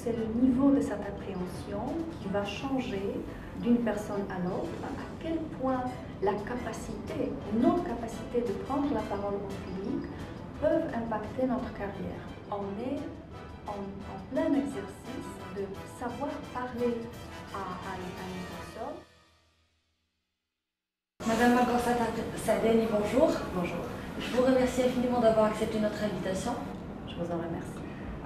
c'est le niveau de cette appréhension qui va changer d'une personne à l'autre, à quel point la capacité, notre capacité de prendre la parole en public peuvent impacter notre carrière. On est en plein exercice de savoir parler à une personne. Madame Magorsat Sadeni, bonjour. Bonjour. Je vous remercie infiniment d'avoir accepté notre invitation. Je vous en remercie.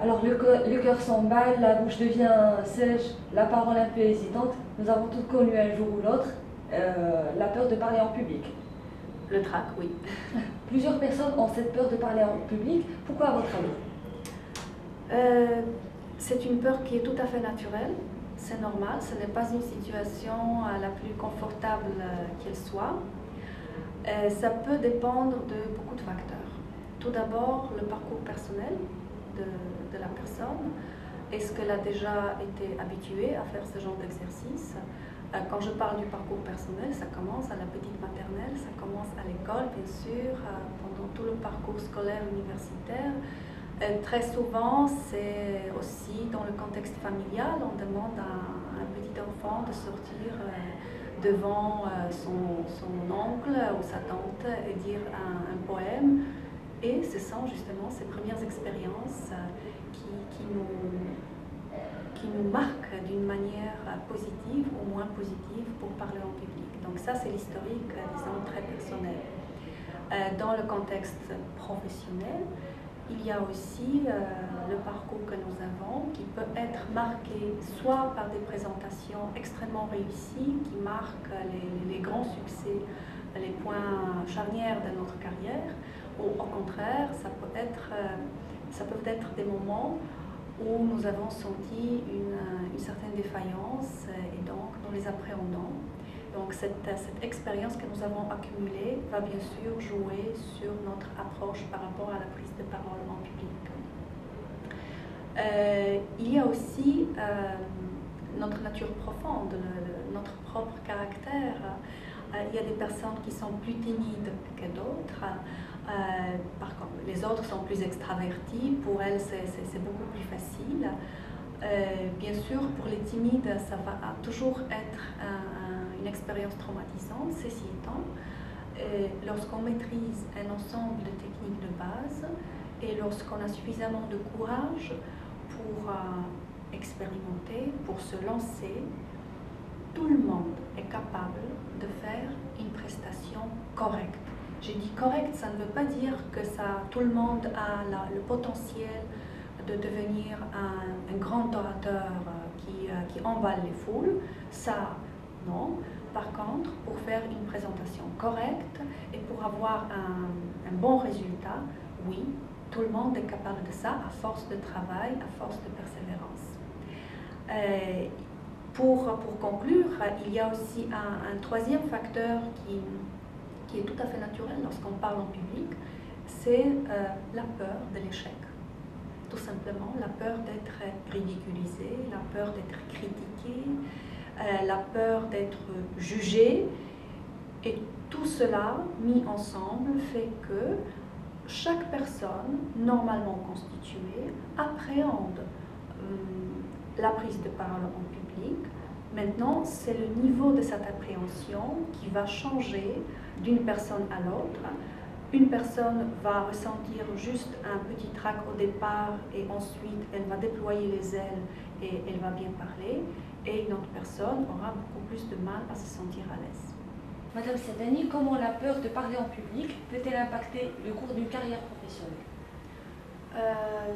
Alors le cœur s'emballe, la bouche devient sèche, la parole un peu hésitante. Nous avons tous connu un jour ou l'autre la peur de parler en public. Le trac, oui. Plusieurs personnes ont cette peur de parler en public. Pourquoi à votre avis? C'est une peur qui est tout à fait naturelle. C'est normal, ce n'est pas une situation la plus confortable qu'elle soit. Ça peut dépendre de beaucoup de facteurs. Tout d'abord, le parcours personnel de la personne. Est-ce qu'elle a déjà été habituée à faire ce genre d'exercice? Quand je parle du parcours personnel, ça commence à la petite maternelle, ça commence à l'école, bien sûr, pendant tout le parcours scolaire universitaire. Très souvent, c'est aussi dans le contexte familial, on demande à un petit enfant de sortir devant son oncle ou sa tante et dire un poème. Et ce sont justement ces premières expériences qui nous marquent d'une manière positive ou moins positive pour parler en public. Donc ça, c'est l'historique, disons, très personnel. Dans le contexte professionnel, il y a aussi le parcours que nous avons qui peut être marqué soit par des présentations extrêmement réussies qui marquent les grands succès, les points charnières de notre carrière, ou au contraire, ça peut être des moments où nous avons senti une certaine défaillance et donc nous les appréhendons. Donc cette expérience que nous avons accumulée va bien sûr jouer sur notre approche par rapport à la prise de parole en public. Il y a aussi notre nature profonde, notre propre caractère. Il y a des personnes qui sont plus timides que d'autres. Par contre, les autres sont plus extravertis. Pour elles, c'est beaucoup plus facile. Bien sûr, pour les timides, ça va toujours être une expérience traumatisante, ceci étant, lorsqu'on maîtrise un ensemble de techniques de base et lorsqu'on a suffisamment de courage pour expérimenter, pour se lancer, tout le monde est capable de faire une prestation correcte. J'ai dit correcte, ça ne veut pas dire que tout le monde a le potentiel de devenir un grand orateur qui emballe les foules. Ça, non. Par contre, pour faire une présentation correcte et pour avoir un bon résultat, oui, tout le monde est capable de ça à force de travail, à force de persévérance. Pour conclure, il y a aussi un troisième facteur qui est tout à fait naturel lorsqu'on parle en public, c'est la peur de l'échec. Tout simplement, la peur d'être ridiculisé, la peur d'être critiqué, la peur d'être jugé. Et tout cela, mis ensemble, fait que chaque personne, normalement constituée, appréhende la prise de parole en public. Maintenant, c'est le niveau de cette appréhension qui va changer d'une personne à l'autre. Une personne va ressentir juste un petit trac au départ et ensuite elle va déployer les ailes et elle va bien parler. Et une autre personne aura beaucoup plus de mal à se sentir à l'aise. Madame Sadeni, comment la peur de parler en public peut-elle impacter le cours d'une carrière professionnelle?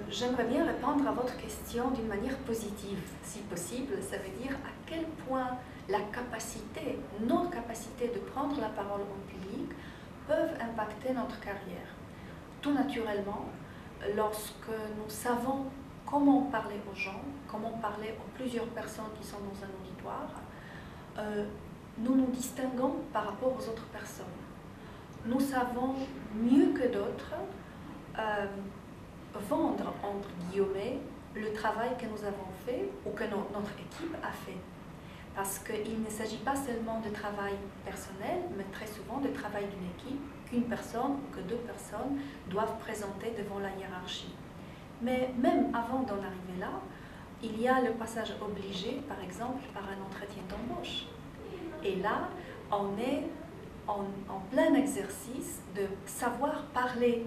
J'aimerais bien répondre à votre question d'une manière positive, si possible. Ça veut dire à quel point la capacité, notre capacité de prendre la parole en public peuvent impacter notre carrière. Tout naturellement, lorsque nous savons comment parler aux gens, comment parler aux plusieurs personnes qui sont dans un auditoire, nous nous distinguons par rapport aux autres personnes. Nous savons mieux que d'autres vendre, entre guillemets, le travail que nous avons fait ou que notre équipe a fait. Parce qu'il ne s'agit pas seulement de travail personnel, mais très souvent de travail d'une équipe qu'une personne ou que deux personnes doivent présenter devant la hiérarchie. Mais même avant d'en arriver là, il y a le passage obligé, par exemple, par un entretien d'embauche. Et là, on est en plein exercice de savoir parler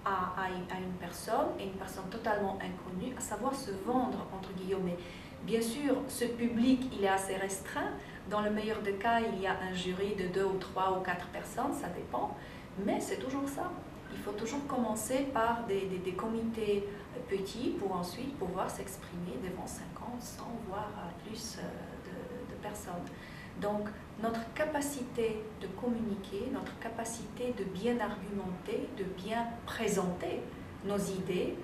à une personne totalement inconnue, à savoir se vendre, entre guillemets. Bien sûr, ce public, il est assez restreint. Dans le meilleur des cas, il y a un jury de 2 ou 3 ou 4 personnes, ça dépend. Mais c'est toujours ça. Il faut toujours commencer par des comités petits pour ensuite pouvoir s'exprimer devant 50, 100, voire plus de personnes. Donc, notre capacité de communiquer, notre capacité de bien argumenter, de bien présenter nos idées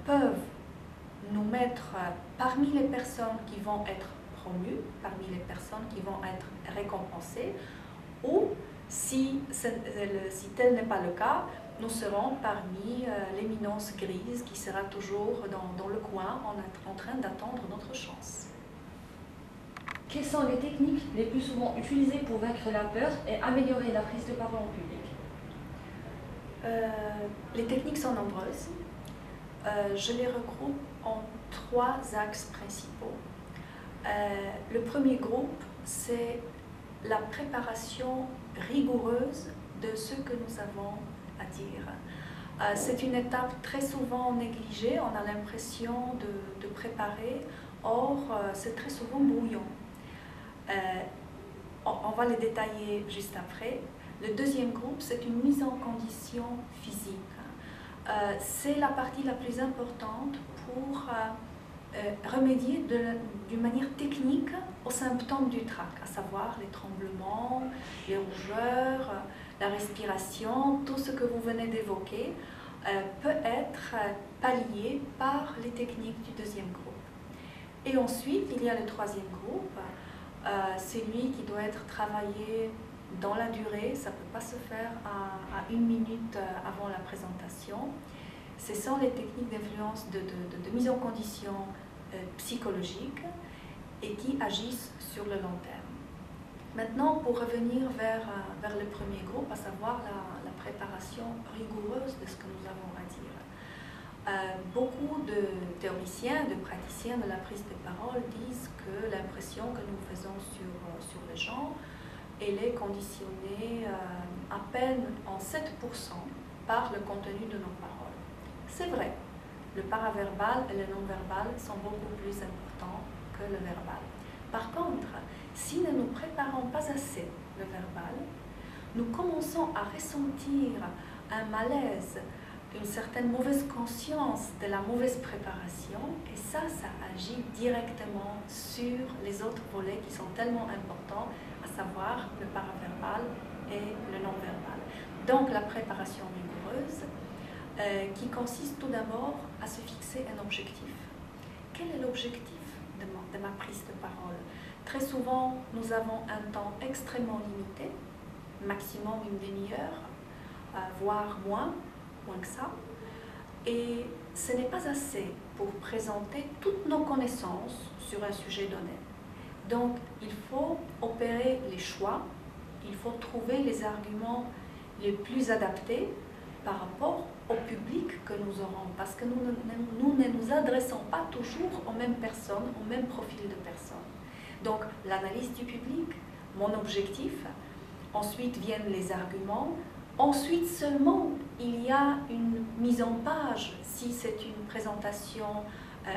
peuvent nous mettre parmi les personnes qui vont être promues, parmi les personnes qui vont être récompensées, ou si tel n'est pas le cas, nous serons parmi l'éminence grise qui sera toujours dans le coin en train d'attendre notre chance. Quelles sont les techniques les plus souvent utilisées pour vaincre la peur et améliorer la prise de parole en public? Les techniques sont nombreuses. Je les regroupe en 3 axes principaux. Le premier groupe, c'est la préparation rigoureuse de ce que nous avons à dire. C'est une étape très souvent négligée, on a l'impression de préparer, or c'est très souvent brouillon. On va les détailler juste après. Le deuxième groupe, c'est une mise en condition physique. C'est la partie la plus importante pour remédier d'une manière technique aux symptômes du trac, à savoir les tremblements, les rougeurs, la respiration, tout ce que vous venez d'évoquer peut être pallié par les techniques du deuxième groupe. Et ensuite, il y a le troisième groupe, c'est lui qui doit être travaillé dans la durée, ça ne peut pas se faire à 1 minute avant la présentation. Ce sont les techniques d'influence de mise en condition psychologique et qui agissent sur le long terme. Maintenant, pour revenir vers le premier groupe, à savoir la préparation rigoureuse de ce que nous avons à dire. Beaucoup de théoriciens, de praticiens de la prise de parole disent que l'impression que nous faisons sur les gens, elle est conditionnée à peine en 7% par le contenu de nos paroles. C'est vrai, le paraverbal et le non-verbal sont beaucoup plus importants que le verbal. Par contre, si nous ne préparons pas assez le verbal, nous commençons à ressentir un malaise, une certaine mauvaise conscience de la mauvaise préparation, et ça agit directement sur les autres volets qui sont tellement importants, à savoir le paraverbal et le non-verbal. Donc la préparation rigoureuse qui consiste tout d'abord à se fixer un objectif. Quel est l'objectif de ma prise de parole? Très souvent, nous avons un temps extrêmement limité, maximum 1 demi-heure, voire moins que ça. Et ce n'est pas assez pour présenter toutes nos connaissances sur un sujet donné. Donc, il faut opérer les choix, il faut trouver les arguments les plus adaptés par rapport au public que nous aurons, parce que nous ne nous adressons pas toujours aux mêmes personnes, au même profil de personnes. Donc, l'analyse du public, mon objectif, ensuite viennent les arguments, ensuite seulement il y a une mise en page, si c'est une présentation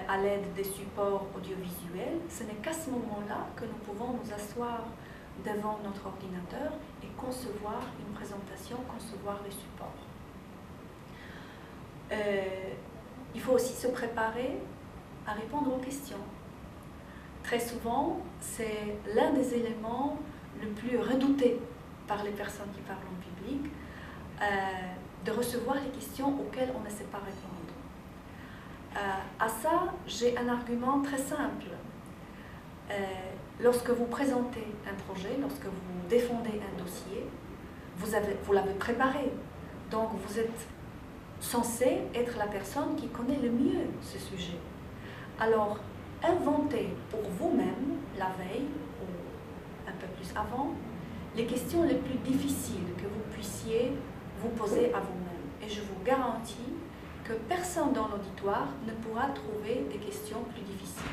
à l'aide des supports audiovisuels, ce n'est qu'à ce moment-là que nous pouvons nous asseoir devant notre ordinateur et concevoir une présentation, concevoir les supports. Il faut aussi se préparer à répondre aux questions. Très souvent, c'est l'un des éléments le plus redoutés par les personnes qui parlent en public, de recevoir les questions auxquelles on ne sait pas répondre. À ça, j'ai un argument très simple. Lorsque vous présentez un projet, lorsque vous défendez un dossier, vous l'avez préparé. Donc vous êtes censé être la personne qui connaît le mieux ce sujet. Alors, inventez pour vous-même, la veille ou un peu plus avant, les questions les plus difficiles que vous puissiez vous poser à vous-même. Et je vous garantis que personne dans l'auditoire ne pourra trouver des questions plus difficiles.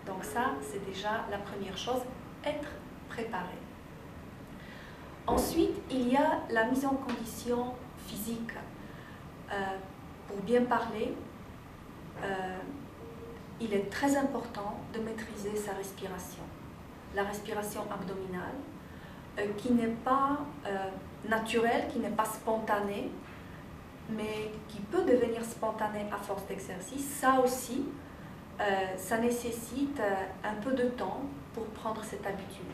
Donc ça, c'est déjà la première chose, être préparé. Ensuite, il y a la mise en condition physique. Pour bien parler, il est très important de maîtriser sa respiration. La respiration abdominale, qui n'est pas naturelle, qui n'est pas spontanée, mais qui peut devenir spontanée à force d'exercice. Ça aussi, ça nécessite un peu de temps pour prendre cette habitude.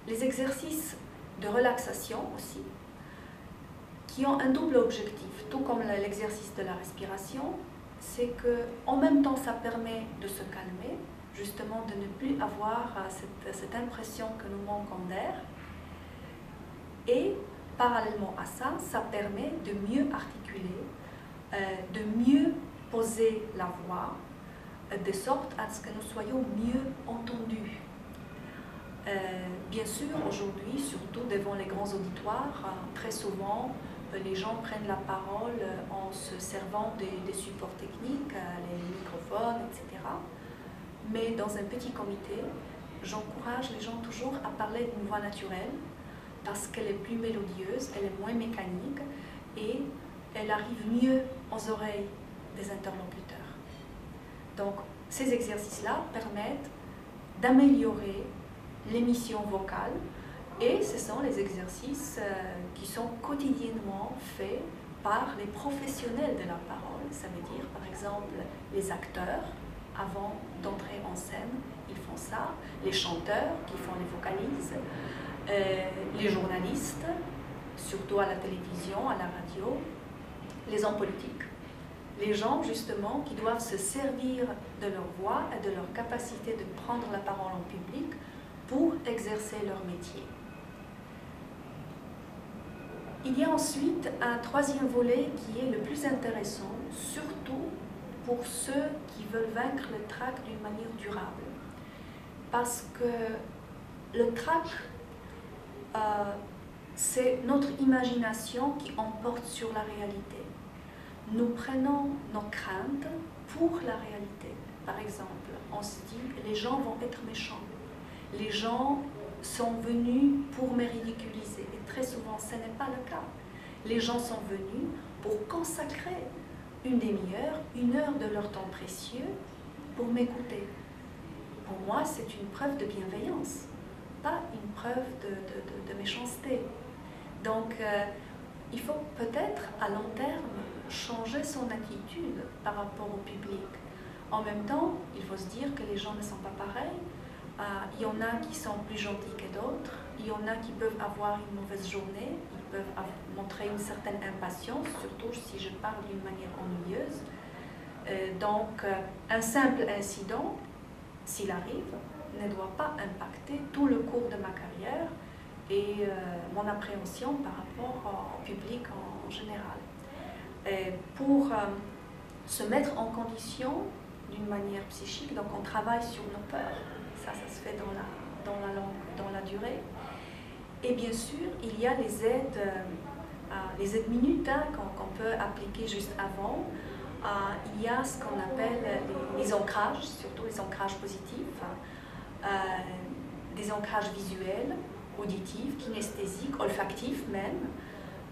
Les exercices de relaxation aussi, qui ont un double objectif, tout comme l'exercice de la respiration, c'est qu'en même temps ça permet de se calmer, justement de ne plus avoir cette impression que nous manquons d'air, et parallèlement à ça, ça permet de mieux articuler, de mieux poser la voix, de sorte à ce que nous soyons mieux entendus. Bien sûr, aujourd'hui, surtout devant les grands auditoires, très souvent, les gens prennent la parole en se servant des supports techniques, les microphones, etc. Mais dans un petit comité, j'encourage les gens toujours à parler d'une voix naturelle parce qu'elle est plus mélodieuse, elle est moins mécanique et elle arrive mieux aux oreilles des interlocuteurs. Donc, ces exercices-là permettent d'améliorer l'émission vocale et ce sont les exercices qui sont quotidiennement faits par les professionnels de la parole. Ça veut dire, par exemple, les acteurs, avant d'entrer en scène, ils font ça, les chanteurs qui font les vocalises, les journalistes, surtout à la télévision, à la radio, les hommes politiques, les gens justement qui doivent se servir de leur voix et de leur capacité de prendre la parole en public pour exercer leur métier. Il y a ensuite un troisième volet qui est le plus intéressant, surtout pour ceux qui veulent vaincre le trac d'une manière durable. Parce que le trac, c'est notre imagination qui emporte sur la réalité. Nous prenons nos craintes pour la réalité. Par exemple, on se dit, les gens vont être méchants. Les gens sont venus pour me ridiculiser. Et très souvent, ce n'est pas le cas. Les gens sont venus pour consacrer une demi-heure, une heure de leur temps précieux pour m'écouter. Pour moi, c'est une preuve de bienveillance, pas une preuve de méchanceté. Donc, il faut peut-être à long terme changer son attitude par rapport au public. En même temps, il faut se dire que les gens ne sont pas pareils. Il y en a qui sont plus gentils que d'autres, il y en a qui peuvent avoir une mauvaise journée, ils peuvent montrer une certaine impatience, surtout si je parle d'une manière ennuyeuse. Donc, un simple incident, s'il arrive, ne doit pas impacter tout le cours de ma carrière et mon appréhension par rapport au public en général. Pour se mettre en condition d'une manière psychique, donc on travaille sur nos peurs. Ça se fait dans la durée. Et bien sûr, il y a les aides minutes qu'on peut appliquer juste avant. Il y a ce qu'on appelle les ancrages, surtout les ancrages positifs, des ancrages visuels, auditifs, kinesthésiques, olfactifs même,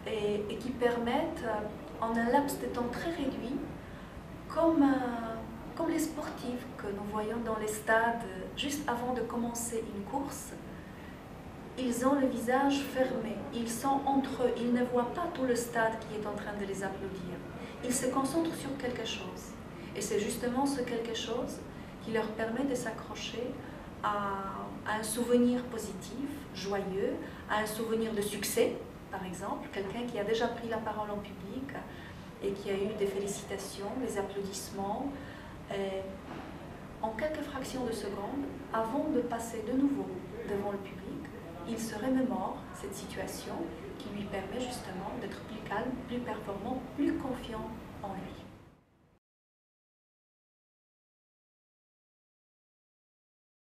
et qui permettent, en un laps de temps très réduit, comme les sportifs que nous voyons dans les stades juste avant de commencer une course, ils ont le visage fermé, ils sont entre eux, ils ne voient pas tout le stade qui est en train de les applaudir. Ils se concentrent sur quelque chose. Et c'est justement ce quelque chose qui leur permet de s'accrocher à un souvenir positif, joyeux, à un souvenir de succès, par exemple, quelqu'un qui a déjà pris la parole en public et qui a eu des félicitations, des applaudissements, en quelques fractions de secondes, avant de passer de nouveau devant le public, il se remémore cette situation qui lui permet justement d'être plus calme, plus performant, plus confiant en lui.